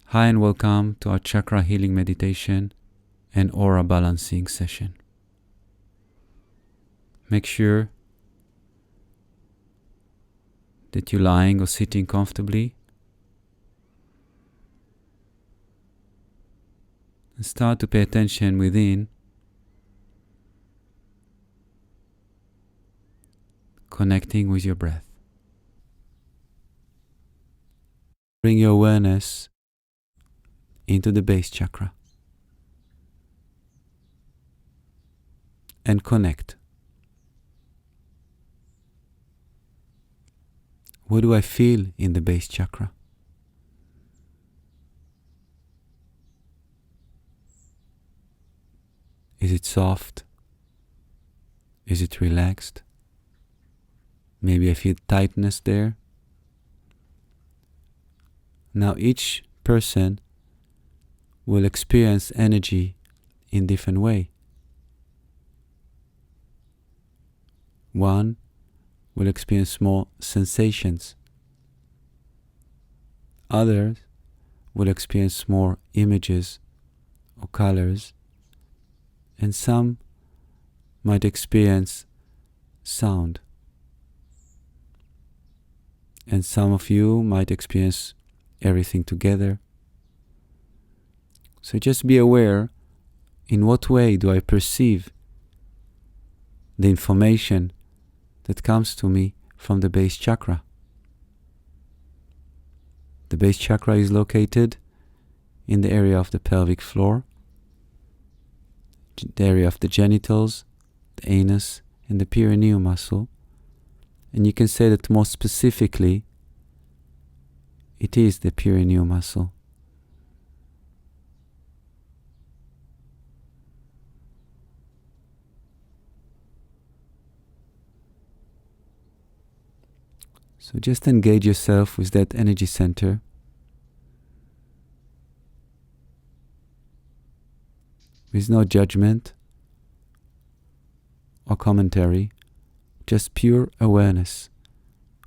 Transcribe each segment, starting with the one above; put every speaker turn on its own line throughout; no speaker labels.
Hi and welcome to our chakra healing meditation and aura balancing session. Make sure that you're lying or sitting comfortably and start to pay attention within, connecting with your breath. Bring your awareness into the base chakra and connect. What do I feel in the base chakra? Is it soft? Is it relaxed? Maybe I feel tightness there. Now each person will experience energy in different way. One will experience more sensations. Others will experience more images or colors. And some might experience sound. And some of you might experience everything together. So just be aware, in what way do I perceive the information that comes to me from the base chakra? The base chakra is located in the area of the pelvic floor, the area of the genitals, the anus, and the perineum muscle. And you can say that more specifically, it is the perineum muscle. So just engage yourself with that energy center. With no judgment or commentary, just pure awareness.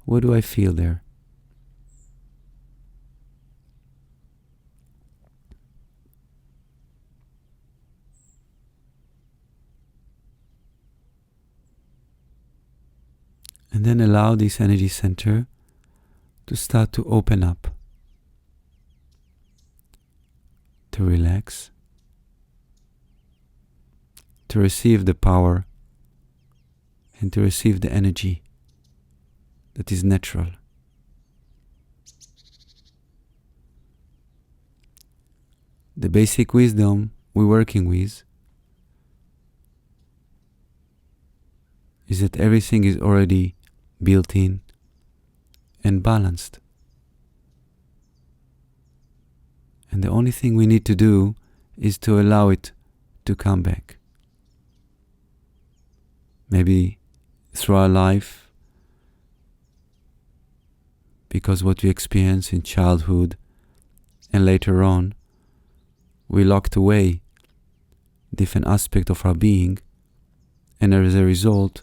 What do I feel there? And then allow this energy center to start to open up, to relax, to receive the power and to receive the energy that is natural. The basic wisdom we're working with is that everything is already built in and balanced. And the only thing we need to do is to allow it to come back. Maybe through our life, because what we experience in childhood and later on, we locked away different aspects of our being, and as a result,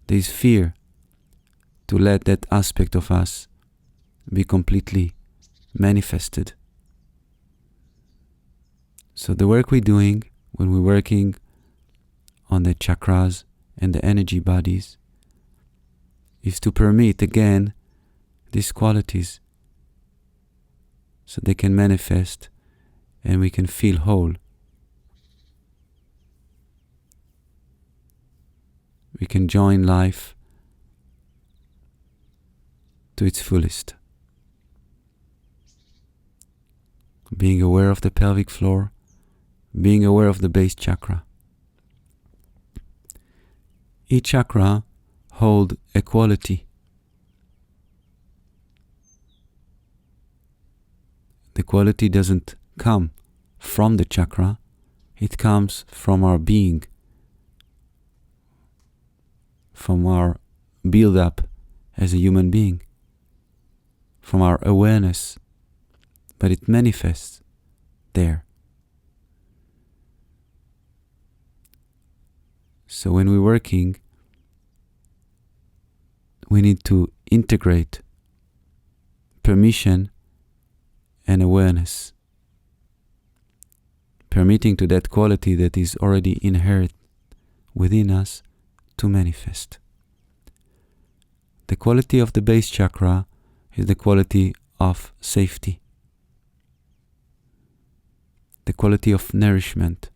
there is fear to let that aspect of us be completely manifested. So the work we're doing when we're working on the chakras and the energy bodies is to permit again these qualities so they can manifest and we can feel whole. We can join life to its fullest. Being aware of the pelvic floor, being aware of the base chakra. Each chakra holds a quality. The quality doesn't come from the chakra, it comes from our being, from our build-up as a human being, from our awareness, but it manifests there. So when we're working, we need to integrate permission and awareness, permitting to that quality that is already inherent within us to manifest. The quality of the base chakra is the quality of safety, the quality of nourishment.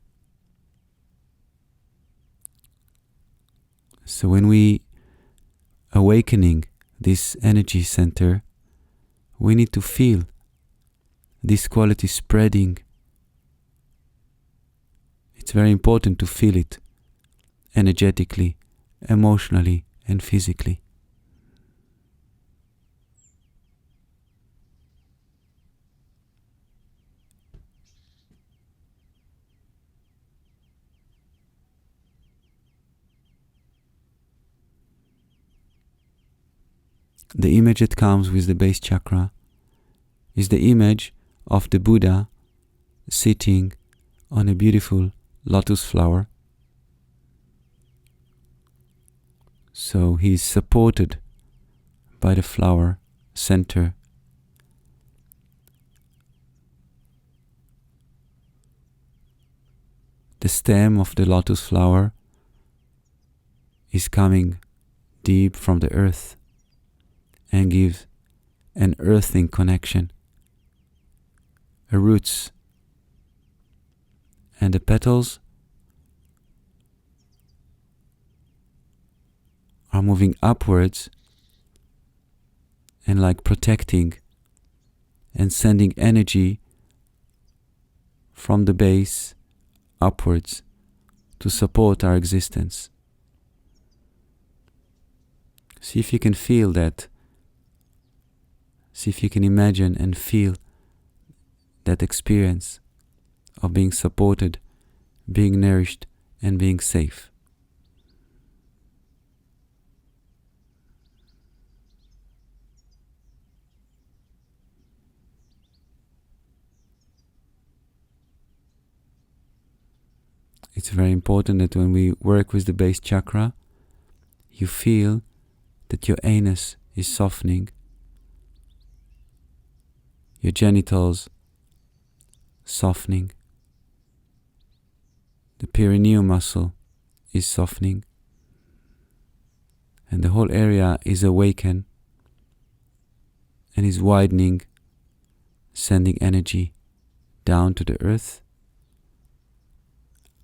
So when we awakening this energy center, we need to feel this quality spreading. It's very important to feel it energetically, emotionally, and physically. The image that comes with the base chakra is the image of the Buddha sitting on a beautiful lotus flower. So he is supported by the flower center. The stem of the lotus flower is coming deep from the earth and gives an earthing connection, a roots, and the petals are moving upwards and like protecting and sending energy from the base upwards to support our existence. See if you can feel that. See if you can imagine and feel that experience of being supported, being nourished, and being safe. It's very important that when we work with the base chakra, you feel that your anus is softening, your genitals softening, the perineum muscle is softening, and the whole area is awakened and is widening, sending energy down to the earth,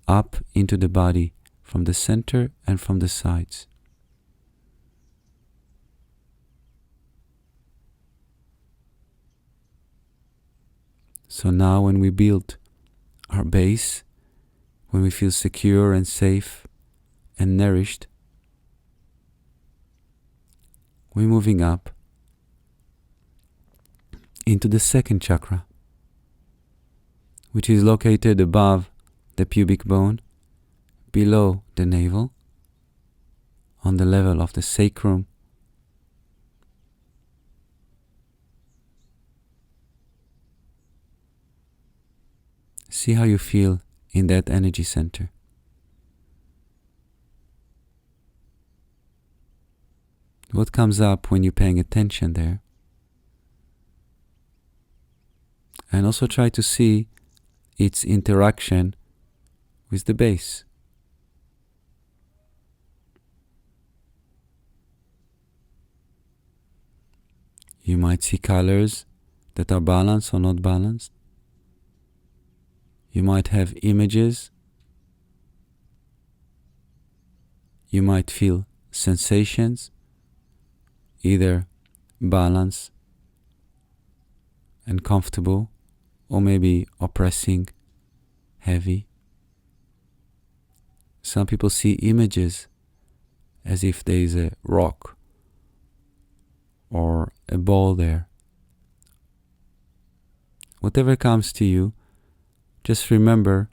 up into the body from the center and from the sides. So now when we build our base, when we feel secure and safe and nourished, we're moving up into the second chakra, which is located above the pubic bone, below the navel, on the level of the sacrum. See how you feel in that energy center. What comes up when you're paying attention there? And also try to see its interaction with the base. You might see colors that are balanced or not balanced. You might have images. You might feel sensations, either balanced and comfortable, or maybe oppressing, heavy. Some people see images as if there is a rock or a ball there. Whatever comes to you, just remember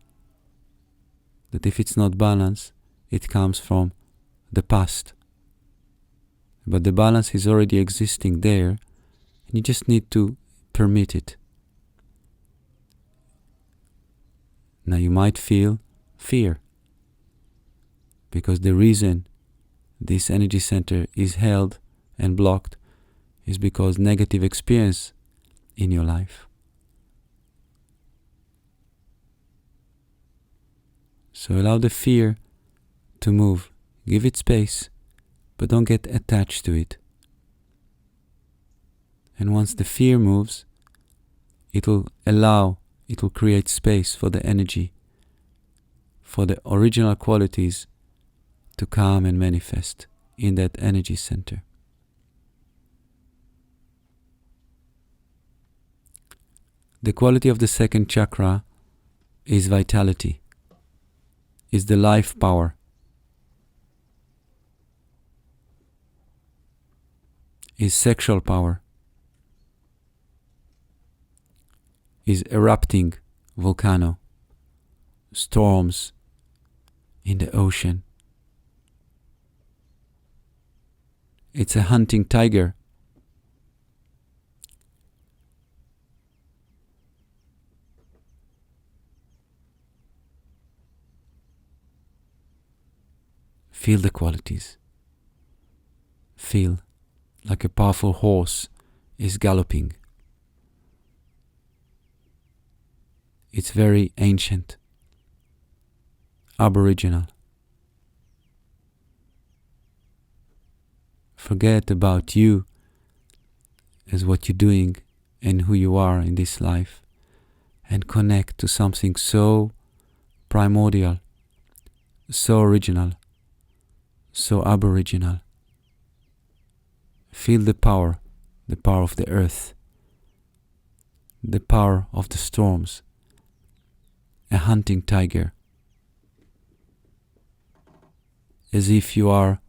that if it's not balanced, it comes from the past. But the balance is already existing there, and you just need to permit it. Now you might feel fear, because the reason this energy center is held and blocked is because negative experience in your life. So allow the fear to move. Give it space, but don't get attached to it. And once the fear moves, it will create space for the energy, for the original qualities to come and manifest in that energy center. The quality of the second chakra is vitality, is the life power. Is sexual power, is erupting volcano, storms in the ocean. It's a hunting tiger. Feel the qualities. Feel like a powerful horse is galloping. It's very ancient, aboriginal. Forget about you as what you're doing and who you are in this life, and connect to something so primordial, so original, so aboriginal. Feel the power of the earth, the power of the storms, a hunting tiger, as if you are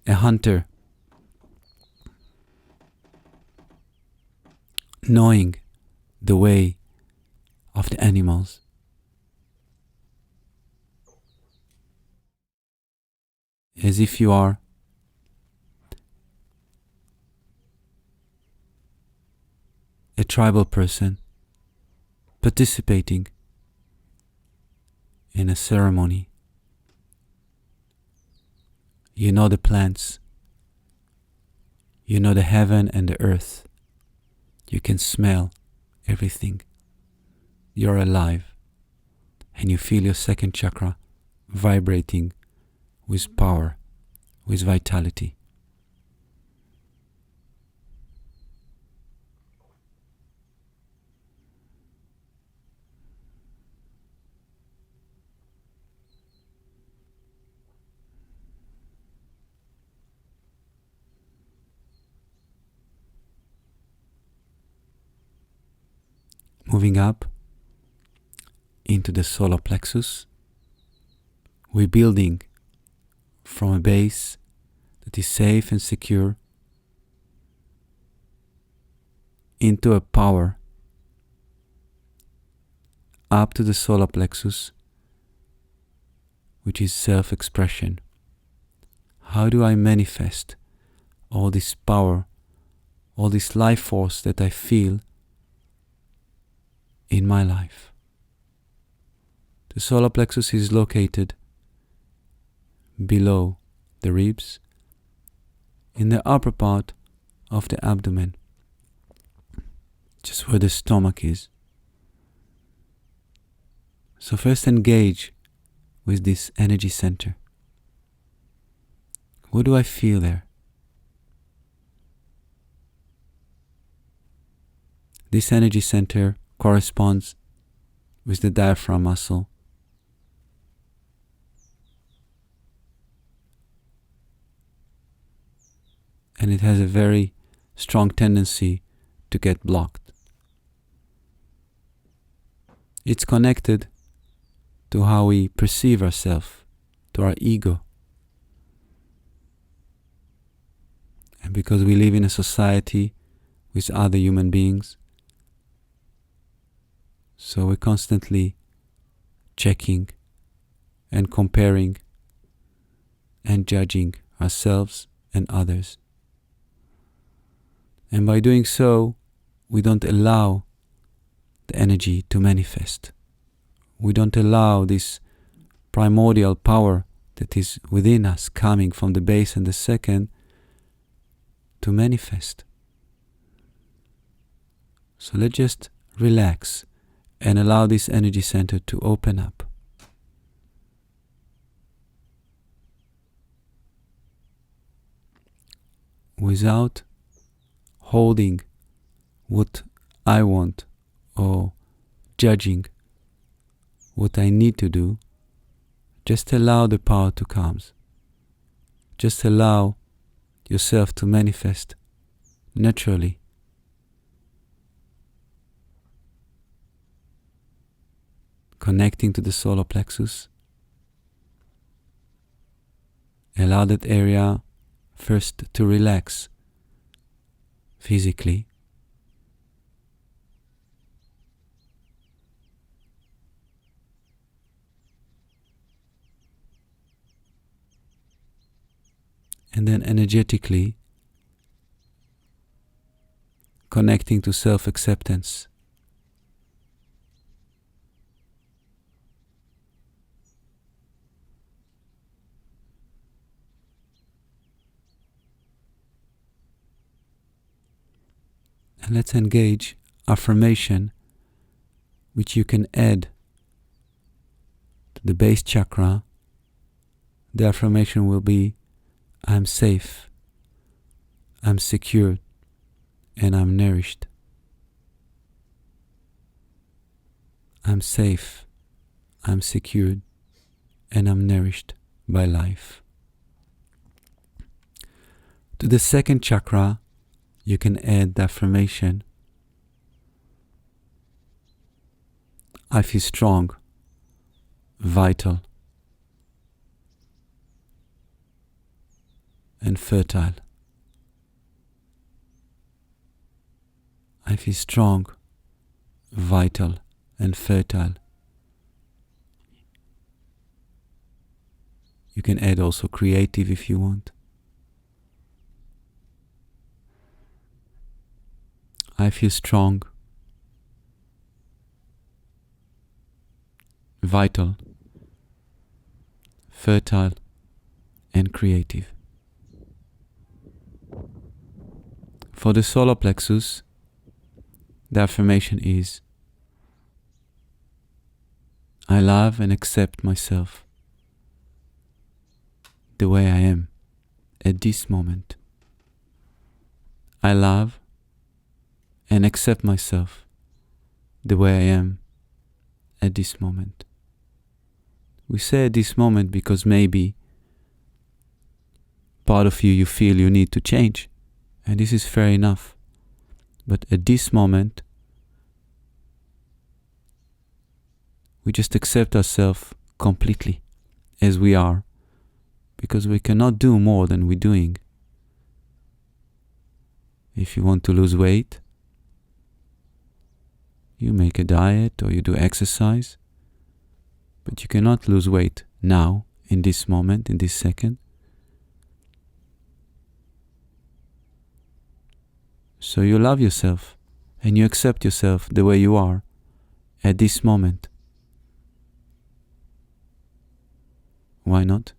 a hunter, knowing the way of the animals. As if you are a tribal person participating in a ceremony. You know the plants, you know the heaven and the earth, you can smell everything. You're alive, and you feel your second chakra vibrating with power, with vitality. Moving up into the solar plexus, we're building from a base that is safe and secure into a power up to the solar plexus, which is self-expression. How do I manifest all this power, all this life force that I feel in my life? The solar plexus is located below the ribs, in the upper part of the abdomen, just where the stomach is. So first engage with this energy center. What do I feel there? This energy center corresponds with the diaphragm muscle. And it has a very strong tendency to get blocked. It's connected to how we perceive ourselves, to our ego. And because we live in a society with other human beings, so we're constantly checking and comparing and judging ourselves and others. And by doing so, we don't allow the energy to manifest. We don't allow this primordial power that is within us, coming from the base and the second, to manifest. So let's just relax and allow this energy center to open up. without holding what I want or judging what I need to do. Just allow the power to come. Just allow yourself to manifest naturally. Connecting to the solar plexus. Allow that area first to relax physically. And then energetically connecting to self-acceptance. And let's engage affirmation, which you can add to the base chakra. The affirmation will be, I'm safe, I'm secure, and I'm nourished. I'm safe, I'm secured, and I'm nourished by life. To the second chakra, you can add the affirmation, I feel strong, vital, and fertile. I feel strong, vital, and fertile. You can add also creative if you want. I feel strong, vital, fertile, and creative. For the solar plexus, the affirmation is, I love and accept myself the way I am at this moment. I love and accept myself the way I am at this moment. We say at this moment because maybe part of you feel you need to change, and this is fair enough. But at this moment, we just accept ourselves completely as we are, because we cannot do more than we're doing. If you want to lose weight, you make a diet or you do exercise, but you cannot lose weight now, in this moment, in this second. So you love yourself and you accept yourself the way you are at this moment. Why not?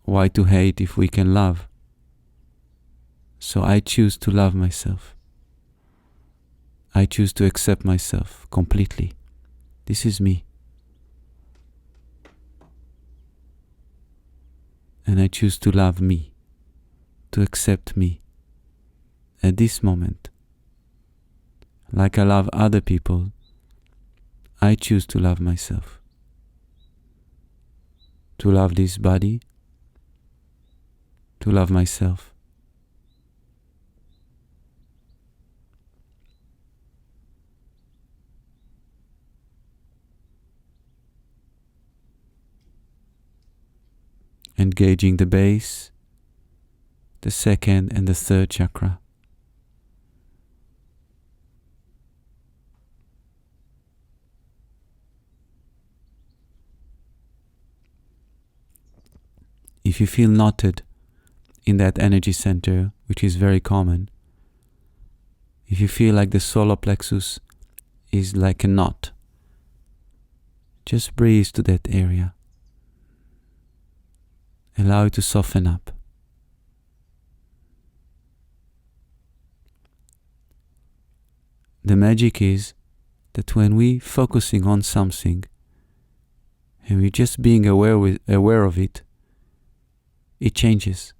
Why to hate if we can love? So I choose to love myself. I choose to accept myself completely. This is me. And I choose to love me, to accept me at this moment. Like I love other people, I choose to love myself. To love this body, to love myself. Engaging the base, the second and the third chakra. If you feel knotted in that energy center, which is very common, if you feel like the solar plexus is like a knot, just breathe to that area. Allow it to soften up. The magic is that when we focusing on something and we're just being aware of it, it changes.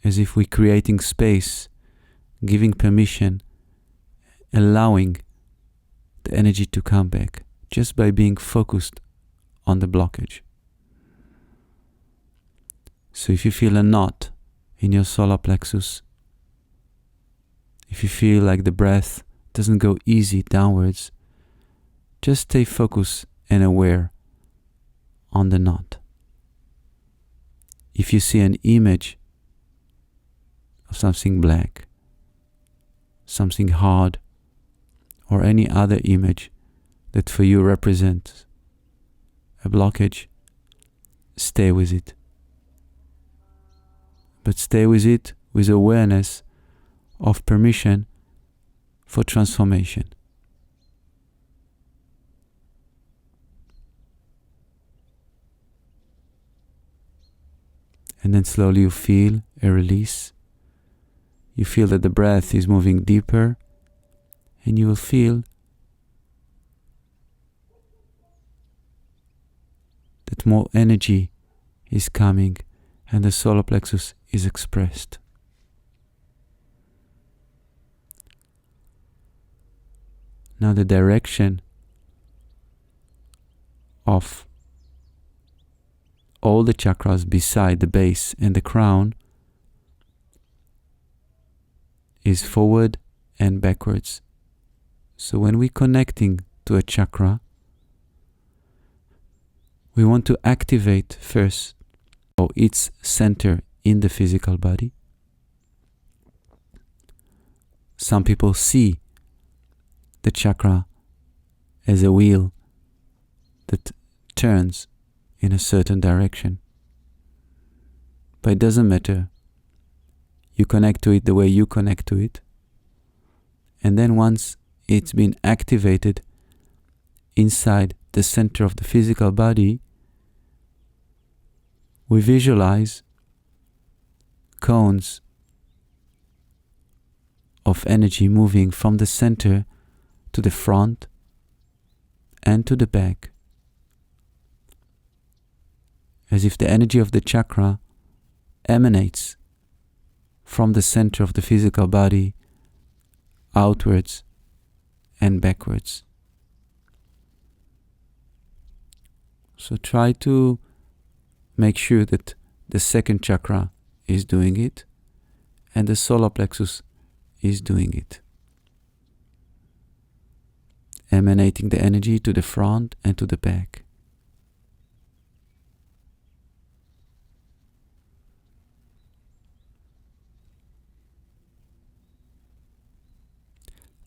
as if we're creating space, giving permission, allowing the energy to come back just by being focused on the blockage. So if you feel a knot in your solar plexus, if you feel like the breath doesn't go easy downwards, just stay focused and aware on the knot. If you see an image of something black, something hard, or any other image that for you represents a blockage, stay with it. But stay with it with awareness of permission for transformation. And then slowly you feel a release. You feel that the breath is moving deeper, and you will feel that more energy is coming and the solar plexus is expressed. Now the direction of all the chakras beside the base and the crown is forward and backwards. So when we're connecting to a chakra, we want to activate first its center in the physical body. Some people see the chakra as a wheel that turns in a certain direction. But it doesn't matter. You connect to it the way you connect to it. And then once it's been activated inside the center of the physical body, we visualize cones of energy moving from the center to the front and to the back, as if the energy of the chakra emanates from the center of the physical body outwards and backwards. So try to make sure that the second chakra is doing it and the solar plexus is doing it, emanating the energy to the front and to the back.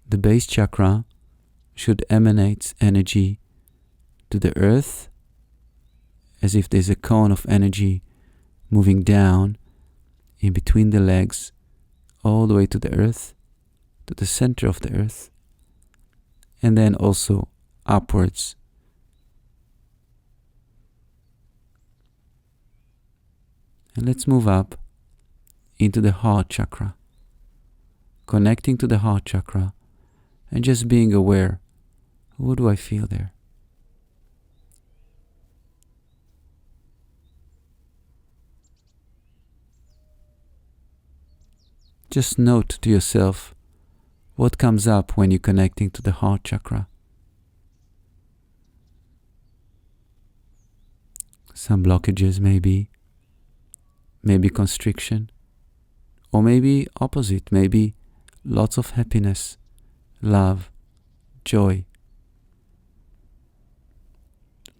The base chakra should emanate energy to the earth, as if there's a cone of energy moving down in between the legs, all the way to the earth, to the center of the earth, and then also upwards. And let's move up into the heart chakra, connecting to the heart chakra and just being aware, what do I feel there? Just note to yourself what comes up when you're connecting to the heart chakra. Some blockages maybe constriction, or maybe opposite, maybe lots of happiness, love, joy.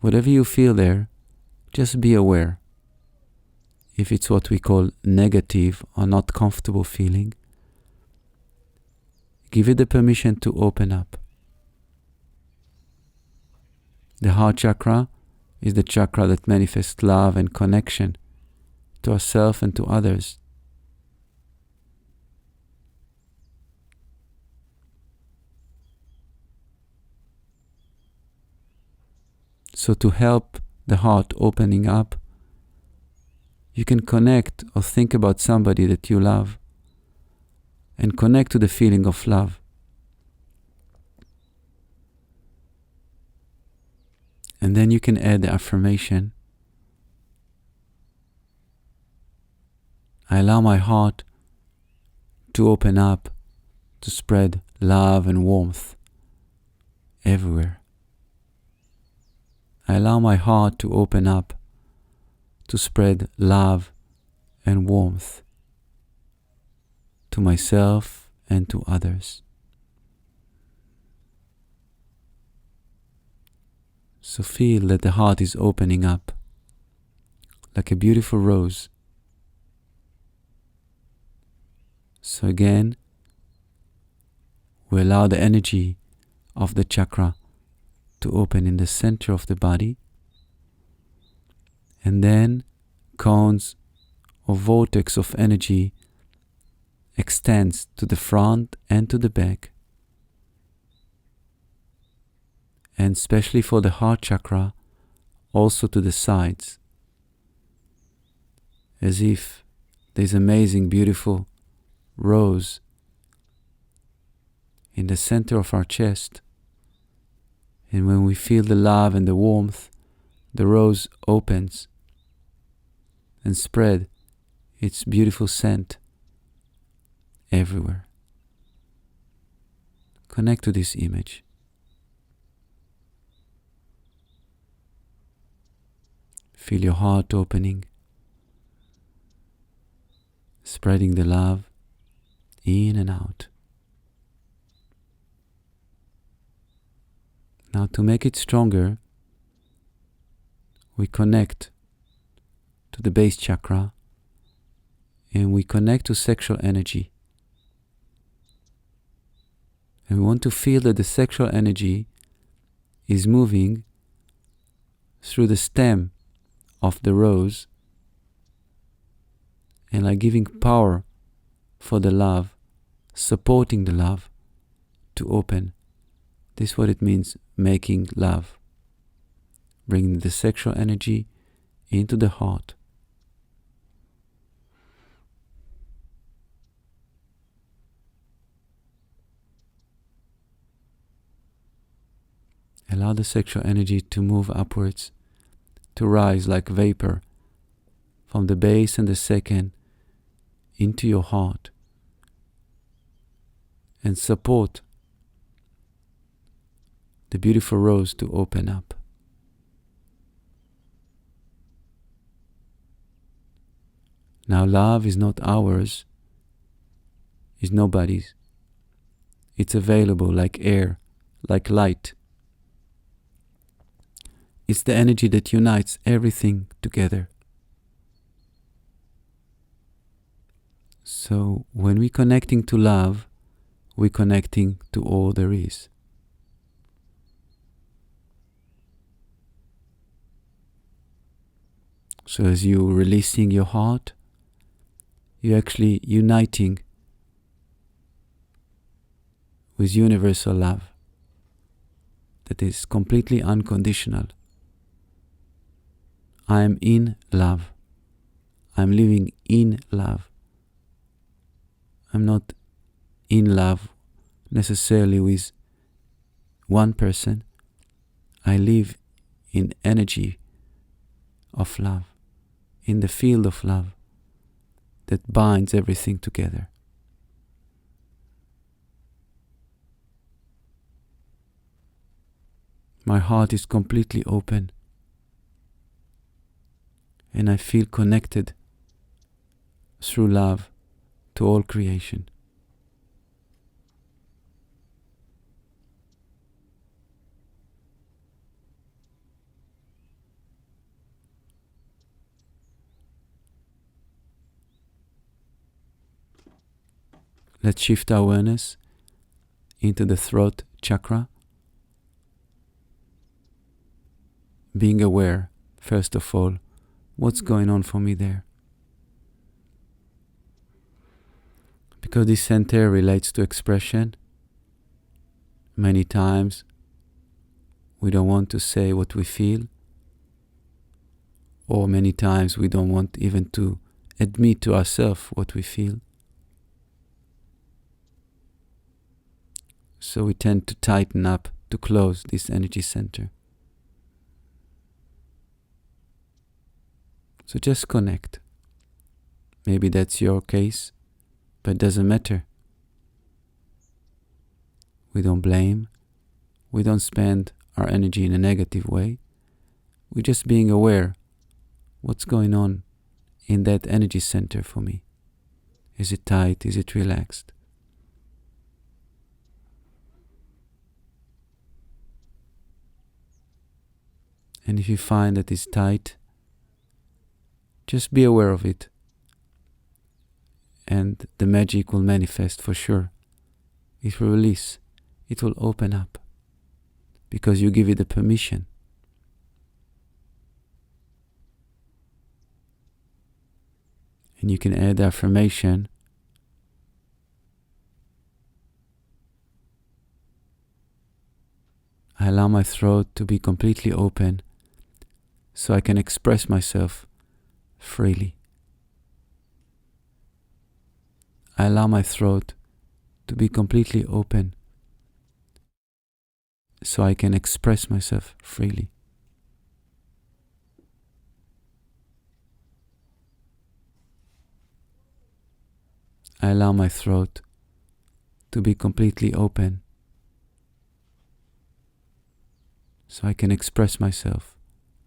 Whatever you feel there, just be aware. If it's what we call negative or not comfortable feeling, give it the permission to open up. The heart chakra is the chakra that manifests love and connection to ourselves and to others. So to help the heart opening up, you can connect or think about somebody that you love and connect to the feeling of love. And then you can add the affirmation, I allow my heart to open up, to spread love and warmth everywhere. I allow my heart to open up, to spread love and warmth to myself and to others. So feel that the heart is opening up like a beautiful rose. So again, we allow the energy of the chakra to open in the center of the body, and then cones or vortex of energy extends to the front and to the back. And especially for the heart chakra, also to the sides, as if there's amazing, beautiful rose in the center of our chest. And when we feel the love and the warmth, the rose opens and spread its beautiful scent everywhere. Connect to this image. Feel your heart opening, spreading the love in and out. Now, to make it stronger, we connect to the base chakra and we connect to sexual energy. And we want to feel that the sexual energy is moving through the stem of the rose and like giving power for the love, supporting the love to open. This is what it means, making love. Bringing the sexual energy into the heart. Allow the sexual energy to move upwards, to rise like vapor from the base and the second into your heart, and support the beautiful rose to open up. Now love is not ours, is nobody's. It's available like air, like light. It's the energy that unites everything together. So when we're connecting to love, we're connecting to all there is. So as you're releasing your heart, you're actually uniting with universal love that is completely unconditional. I am in love. I'm living in love. I'm not in love necessarily with one person. I live in energy of love, in the field of love that binds everything together. My heart is completely open and I feel connected through love to all creation. Let's shift our awareness into the throat chakra, being aware, first of all, what's going on for me there. Because this center relates to expression, many times we don't want to say what we feel, or many times we don't want even to admit to ourselves what we feel. So we tend to tighten up, to close this energy center. So just connect. Maybe that's your case, but it doesn't matter. We don't blame. We don't spend our energy in a negative way. We're just being aware what's going on in that energy center for me. Is it tight? Is it relaxed? And if you find that it's tight, just be aware of it. And the magic will manifest for sure. It will release. It will open up. Because you give it the permission. And you can add the affirmation. I allow my throat to be completely open so I can express myself freely. I allow my throat to be completely open so I can express myself freely. I allow my throat to be completely open so I can express myself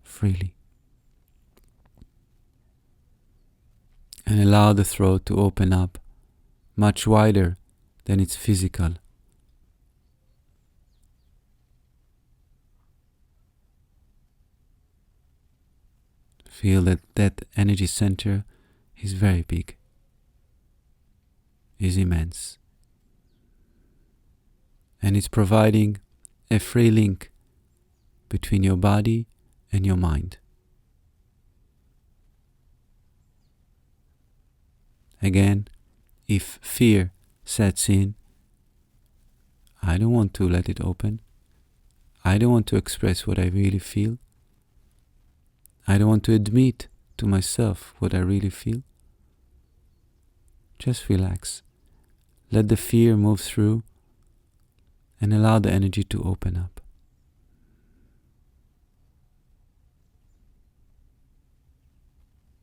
freely. And allow the throat to open up much wider than its physical. Feel that that energy center is very big, is immense. And it's providing a free link between your body and your mind. Again, if fear sets in, I don't want to let it open. I don't want to express what I really feel. I don't want to admit to myself what I really feel. Just relax. Let the fear move through and allow the energy to open up.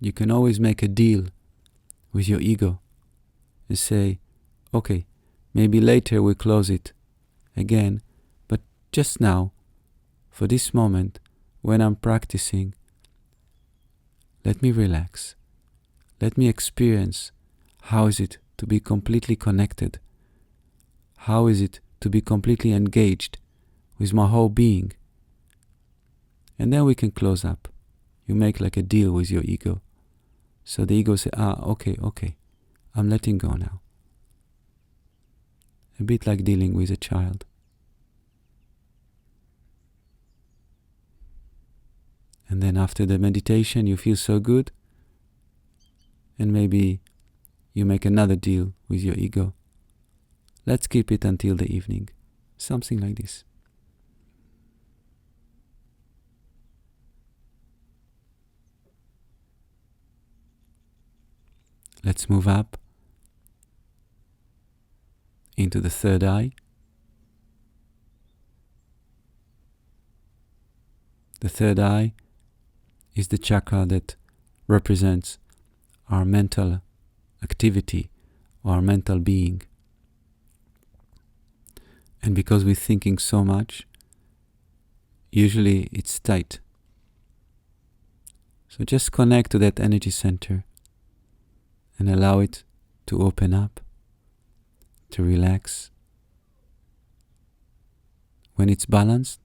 You can always make a deal with your ego and say, okay, maybe later we close it again, but just now, for this moment, when I'm practicing, let me relax. Let me experience how is it to be completely connected. How is it to be completely engaged with my whole being. And then we can close up. You make like a deal with your ego. So the ego says, okay, I'm letting go now. A bit like dealing with a child. And then after the meditation, you feel so good. And maybe you make another deal with your ego. Let's keep it until the evening. Something like this. Let's move up into the third eye. The third eye is the chakra that represents our mental activity or our mental being. And because we're thinking so much, usually it's tight. So just connect to that energy center and allow it to open up, to relax. When it's balanced,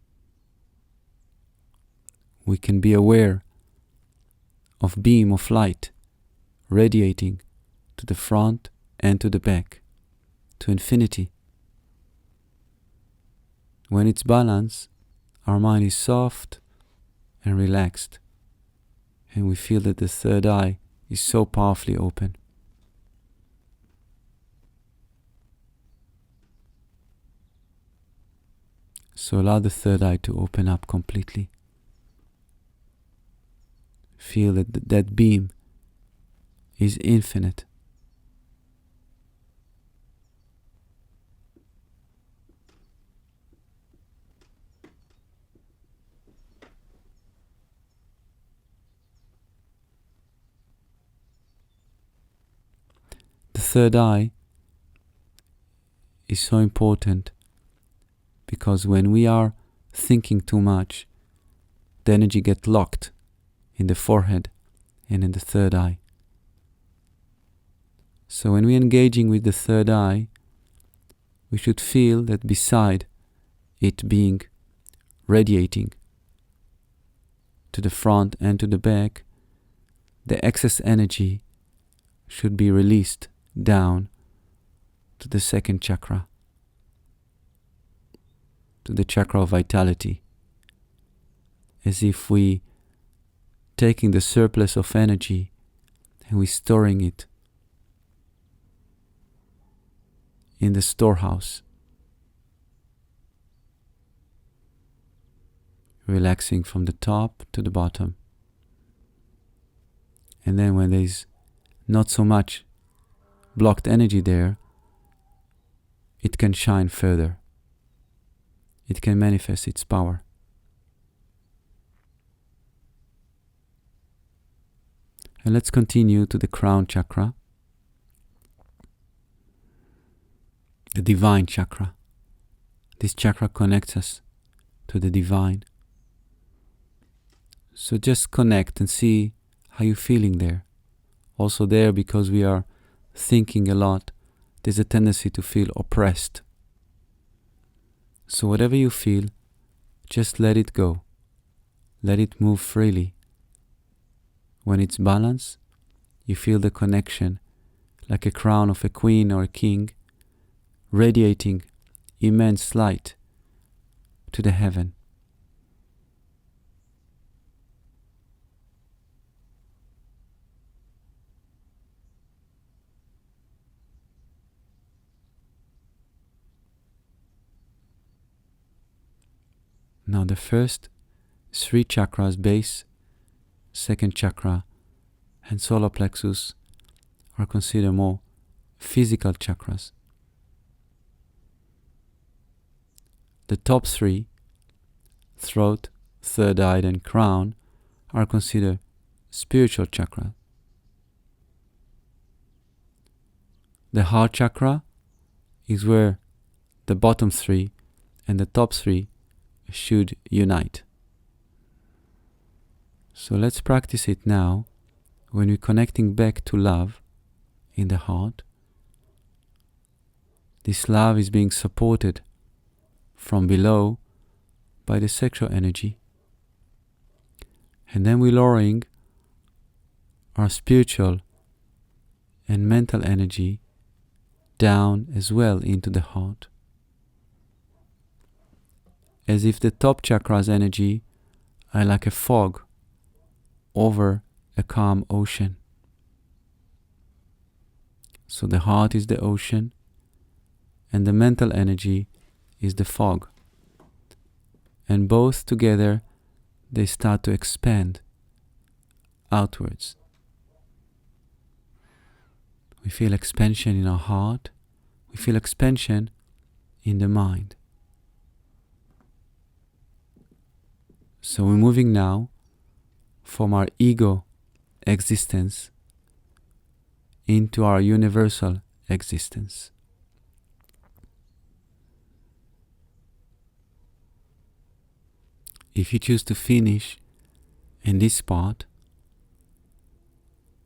we can be aware of beam of light radiating to the front and to the back, to infinity. When it's balanced, our mind is soft and relaxed, and we feel that the third eye is so powerfully open. So allow the third eye to open up completely. Feel that that beam is infinite. third eye is so important because when we are thinking too much, the energy gets locked in the forehead and in the third eye. So when we're engaging with the third eye, we should feel that beside it being radiating to the front and to the back, the excess energy should be released down to the second chakra, to the chakra of vitality, as if we taking the surplus of energy and we storing it in the storehouse, relaxing from the top to the bottom. And then when there's not so much blocked energy there, it can shine further. It can manifest its power. And let's continue to the crown chakra, the divine chakra. This chakra connects us to the divine. So just connect and see how you're feeling there. Also there, because we are thinking a lot, there's a tendency to feel oppressed. So whatever you feel, just let it go. Let it move freely. When it's balanced, you feel the connection like a crown of a queen or a king, radiating immense light to the heaven. Now the first 3 chakras, base, second chakra, and solar plexus, are considered more physical chakras. The top 3, throat, third eye, and crown, are considered spiritual chakra. The heart chakra is where the bottom 3 and the top 3 should unite. So let's practice it now when we're connecting back to love in the heart. This love is being supported from below by the sexual energy. And then we're lowering our spiritual and mental energy down as well into the heart, as if the top chakra's energy are like a fog over a calm ocean. So the heart is the ocean and the mental energy is the fog. And both together, they start to expand outwards. We feel expansion in our heart. We feel expansion in the mind. So we're moving now from our ego existence into our universal existence. If you choose to finish in this part,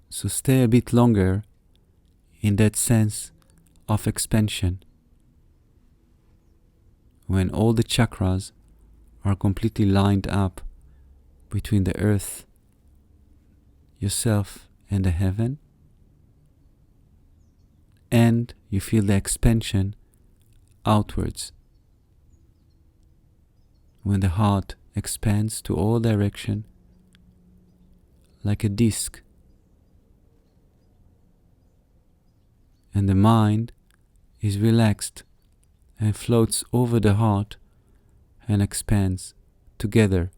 so stay a bit longer in that sense of expansion, when all the chakras are completely lined up between the earth, yourself, and the heaven, and you feel the expansion outwards, when the heart expands to all direction like a disc, and the mind is relaxed and floats over the heart and expands together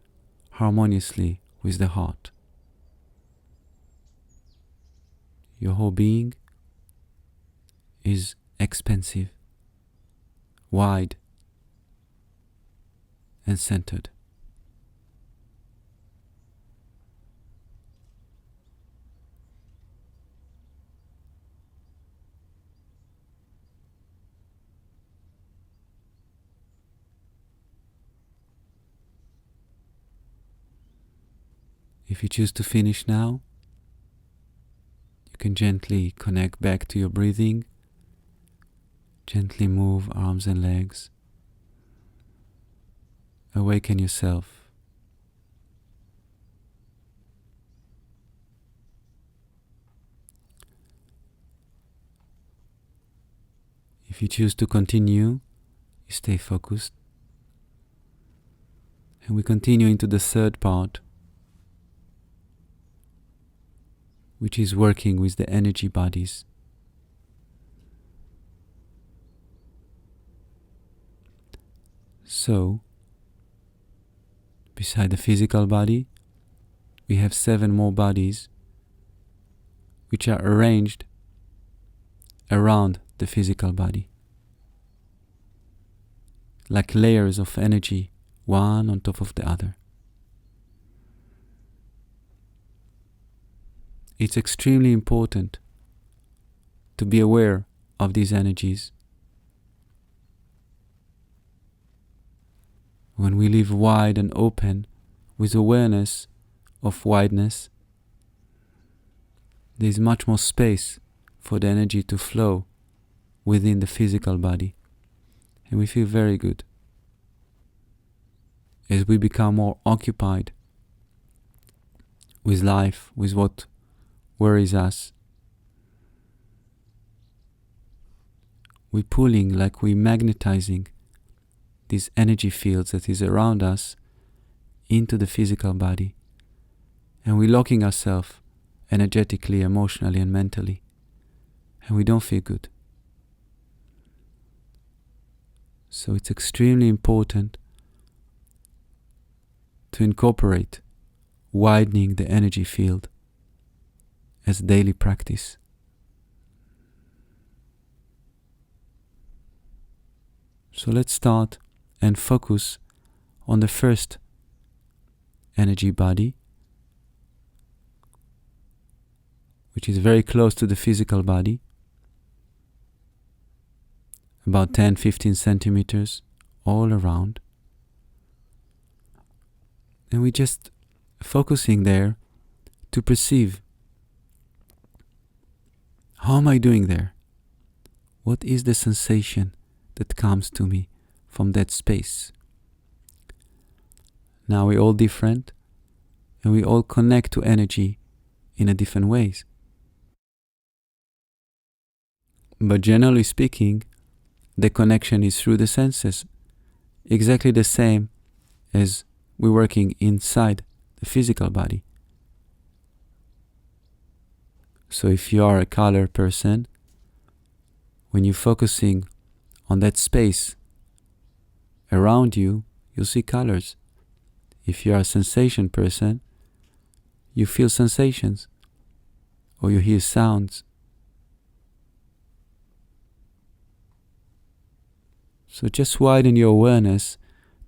harmoniously with the heart. Your whole being is expansive, wide, and centered. If you choose to finish now, you can gently connect back to your breathing. Gently move arms and legs. Awaken yourself. If you choose to continue, you stay focused. And we continue into the third part, which is working with the energy bodies. So, beside the physical body, we have 7 more bodies which are arranged around the physical body, like layers of energy, one on top of the other. It's extremely important to be aware of these energies. When we live wide and open with awareness of wideness, there is much more space for the energy to flow within the physical body, and we feel very good. As we become more occupied with life, with what worries us, we're pulling, like we're magnetizing these energy fields that is around us into the physical body, and we're locking ourselves energetically, emotionally and mentally, and we don't feel good. So it's extremely important to incorporate widening the energy field as daily practice. So let's start and focus on the first energy body, which is very close to the physical body, about 10-15 centimeters all around. And we're just focusing there to perceive, how am I doing there? What is the sensation that comes to me from that space? Now we're all different, and we all connect to energy in a different ways. But generally speaking, the connection is through the senses, exactly the same as we're working inside the physical body. So if you are a color person, when you're focusing on that space around you, you'll see colors. If you are a sensation person, you feel sensations, or you hear sounds. So just widen your awareness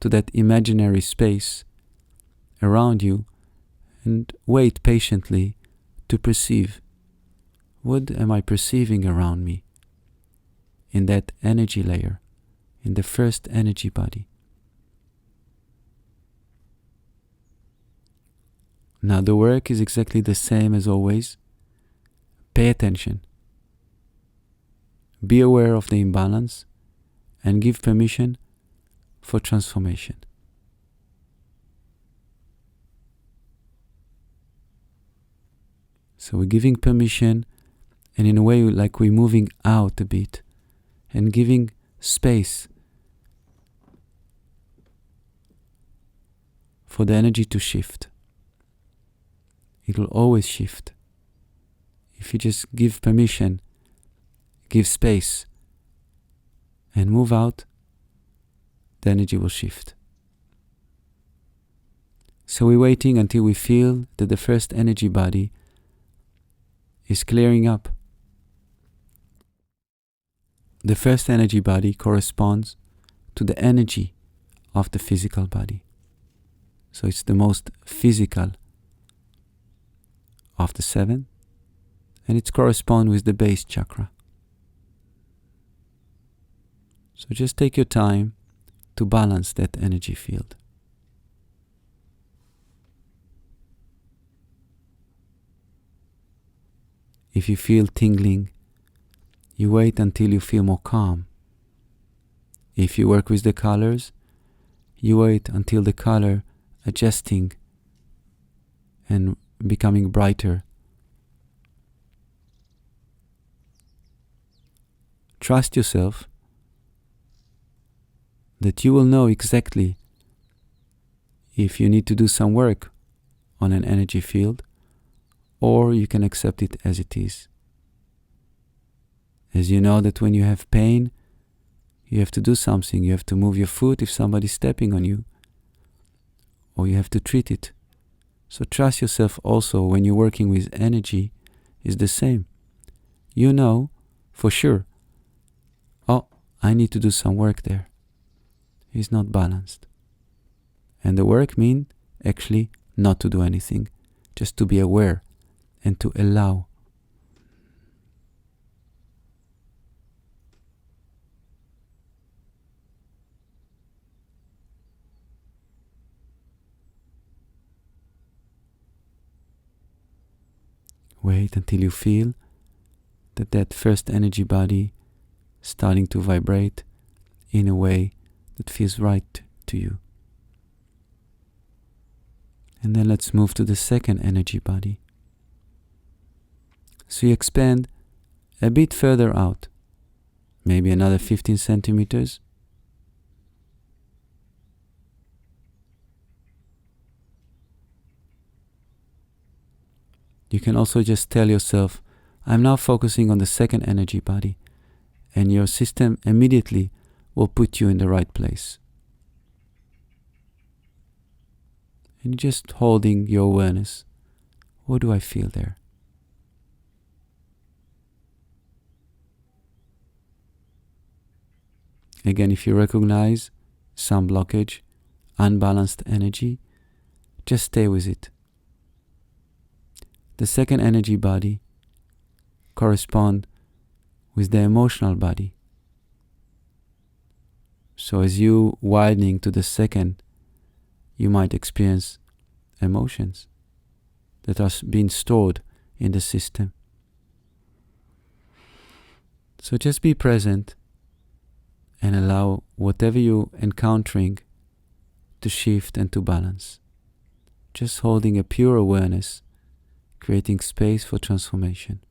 to that imaginary space around you and wait patiently to perceive. What am I perceiving around me in that energy layer, in the first energy body? Now the work is exactly the same as always. Pay attention. Be aware of the imbalance and give permission for transformation. So we're giving permission, and in a way like we're moving out a bit and giving space for the energy to shift. It will always shift. If you just give permission, give space, and move out, the energy will shift. So we're waiting until we feel that the first energy body is clearing up. The first energy body corresponds to the energy of the physical body. So it's the most physical of the 7, and it corresponds with the base chakra. So just take your time to balance that energy field. If you feel tingling, you wait until you feel more calm. If you work with the colors, you wait until the color adjusting and becoming brighter. Trust yourself that you will know exactly if you need to do some work on an energy field, or you can accept it as it is. As you know that when you have pain, you have to do something. You have to move your foot if somebody's stepping on you, or you have to treat it. So trust yourself also when you're working with energy is the same. You know for sure, oh, I need to do some work there. It's not balanced. And the work means actually not to do anything, just to be aware and to allow. Wait until you feel that first energy body starting to vibrate in a way that feels right to you. And then let's move to the second energy body. So you expand a bit further out, maybe another 15 centimeters. You can also just tell yourself, I'm now focusing on the second energy body, and your system immediately will put you in the right place. And you're just holding your awareness. What do I feel there? Again, if you recognize some blockage, unbalanced energy, just stay with it. The second energy body corresponds with the emotional body. So as you widening to the second, you might experience emotions that are being stored in the system. So just be present and allow whatever you're encountering to shift and to balance. Just holding a pure awareness, creating space for transformation.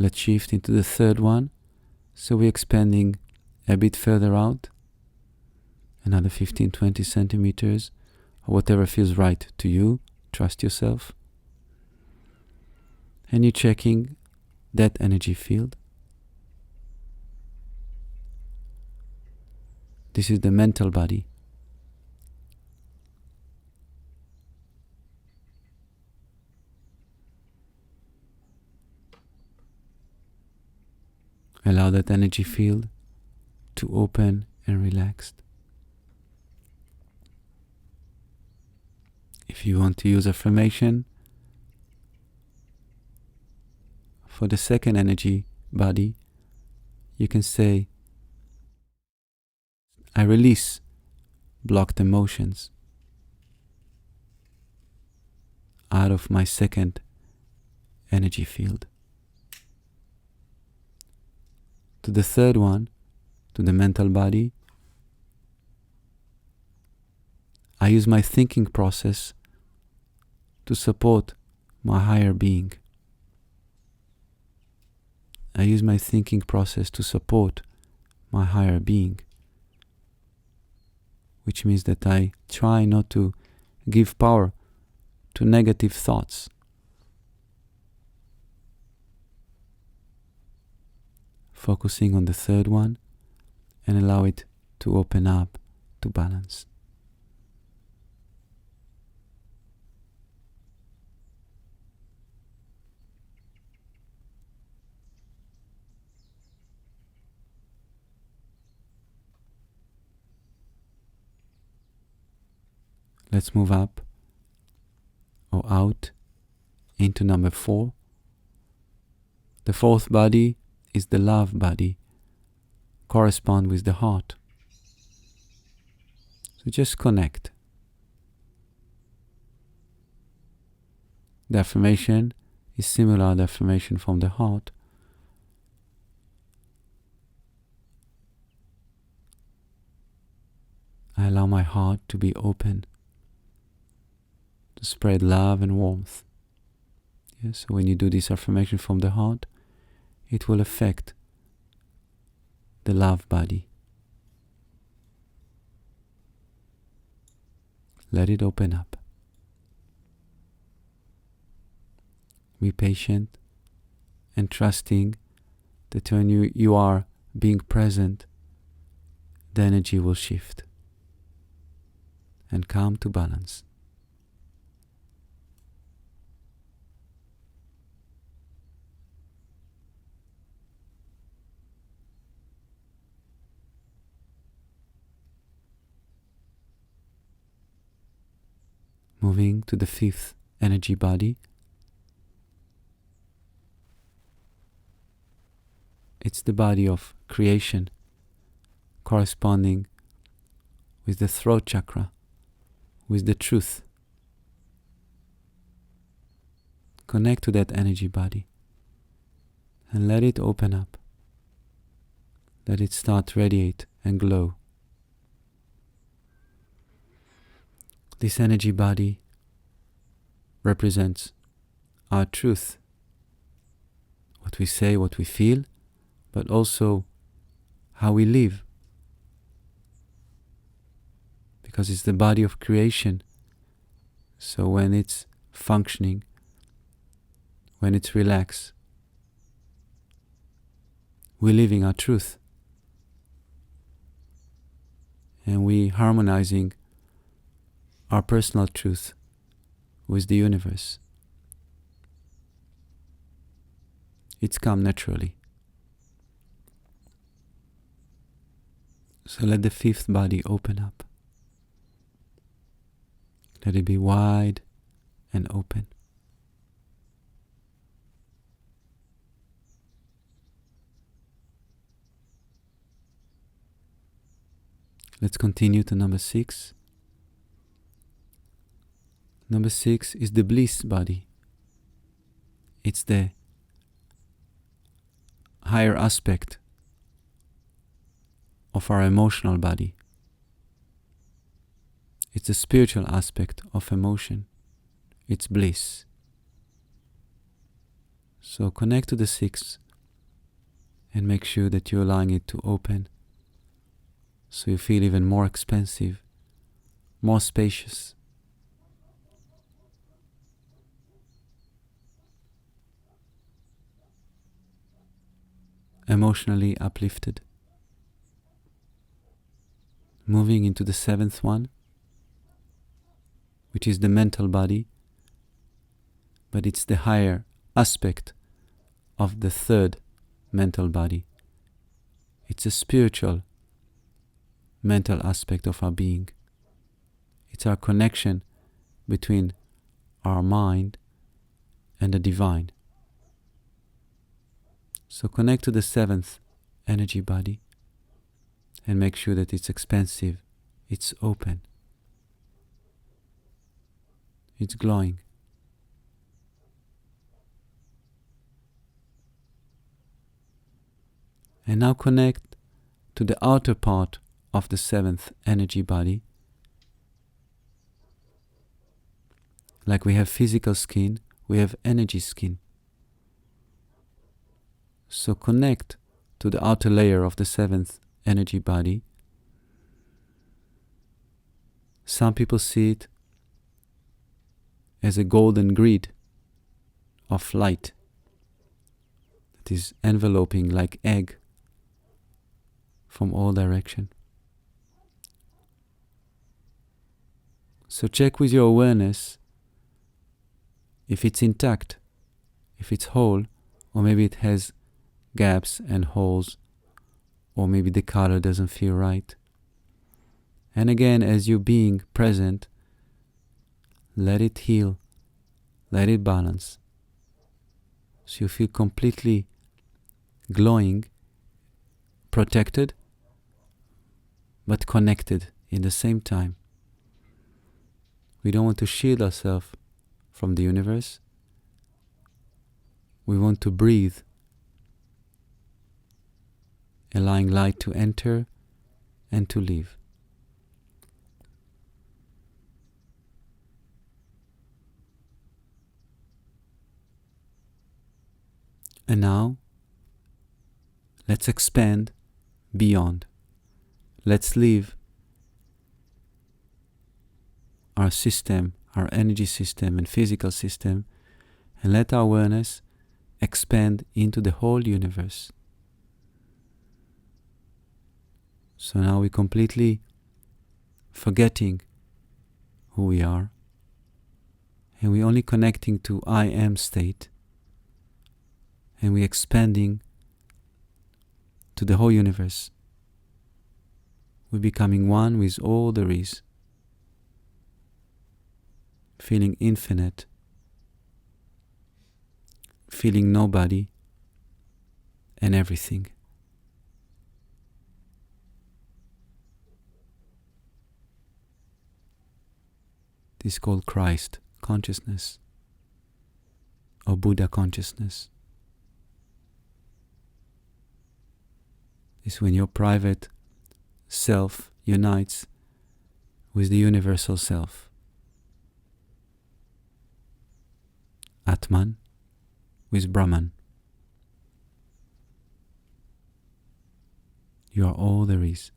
Let's shift into the third one. So we're expanding a bit further out, another 15-20 centimeters, or whatever feels right to you. Trust yourself. And you're checking that energy field. This is the mental body. Allow that energy field to open and relax. If you want to use affirmation for the second energy body, you can say, I release blocked emotions out of my second energy field. To the third one, to the mental body, I use my thinking process to support my higher being. I use my thinking process to support my higher being, which means that I try not to give power to negative thoughts. Focusing on the third one and allow it to open up to balance. Let's move up or out into number 4. The 4th body is the love body, correspond with the heart. So just connect. The affirmation is similar to the affirmation from the heart. I allow my heart to be open, to spread love and warmth. Yes, so when you do this affirmation from the heart, it will affect the love body. Let it open up. Be patient and trusting that when you are being present, the energy will shift and come to balance. Moving to the 5th energy body. It's the body of creation, corresponding with the throat chakra, with the truth. Connect to that energy body and let it open up. Let it start to radiate and glow. This energy body represents our truth, what we say, what we feel, but also how we live. Because it's the body of creation. So when it's functioning, when it's relaxed, we're living our truth. And we're harmonizing our personal truth with the universe. It's come naturally. So let the 5th body open up. Let it be wide and open. Let's continue to number 6. Number 6 is the bliss body. It's the higher aspect of our emotional body. It's the spiritual aspect of emotion. It's bliss. So connect to the 6 and make sure that you're allowing it to open so you feel even more expansive, more spacious. Emotionally uplifted. Moving into the 7th one, which is the mental body, but it's the higher aspect of the 3rd mental body. It's a spiritual mental aspect of our being. It's our connection between our mind and the divine. So connect to the 7th energy body and make sure that it's expansive, it's open, it's glowing. And now connect to the outer part of the 7th energy body. Like we have physical skin, we have energy skin. So connect to the outer layer of the 7th energy body. Some people see it as a golden grid of light that is enveloping like egg from all direction. So check with your awareness if it's intact, if it's whole, or maybe it has gaps and holes, or maybe the color doesn't feel right. And again, as you're being present, let it heal let it balance. So you feel completely glowing, protected, but connected in the same time. We don't want to shield ourselves from the universe. We want to breathe, allowing light to enter and to leave. And now, let's expand beyond. Let's leave our system, our energy system and physical system, and let our awareness expand into the whole universe. So now we're completely forgetting who we are, and we're only connecting to I am state, and we're expanding to the whole universe. We're becoming one with all there is, feeling infinite, feeling nobody and everything. This is called Christ consciousness or Buddha consciousness. It's when your private self unites with the universal self. Atman with Brahman. You are all there is.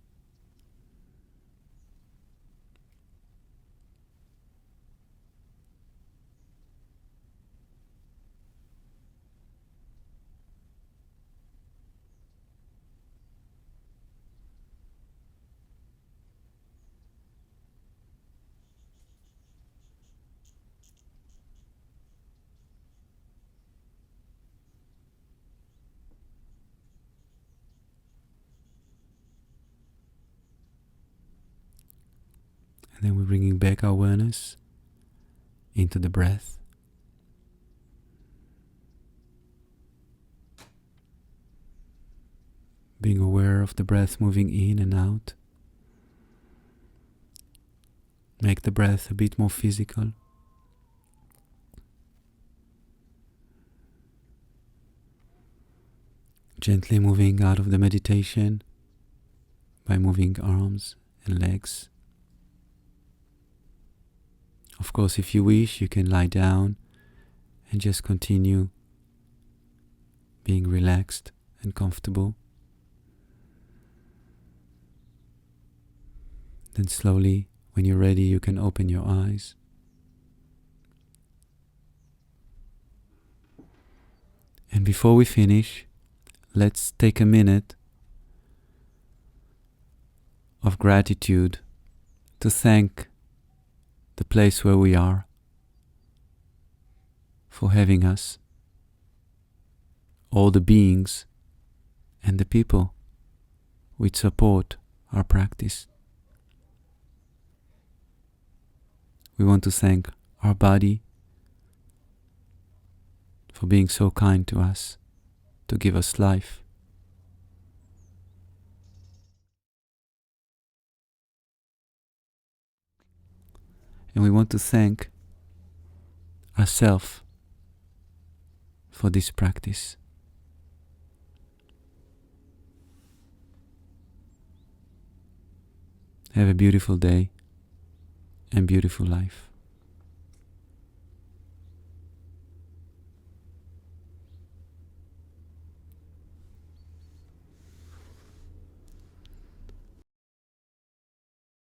And then we're bringing back our awareness into the breath. Being aware of the breath moving in and out. Make the breath a bit more physical. Gently moving out of the meditation by moving arms and legs. Of course, if you wish, you can lie down and just continue being relaxed and comfortable. Then slowly, when you're ready, you can open your eyes. And before we finish, let's take a minute of gratitude to thank the place where we are for having us, all the beings and the people which support our practice. We want to thank our body for being so kind to us, to give us life. And we want to thank ourselves for this practice. Have a beautiful day and beautiful life.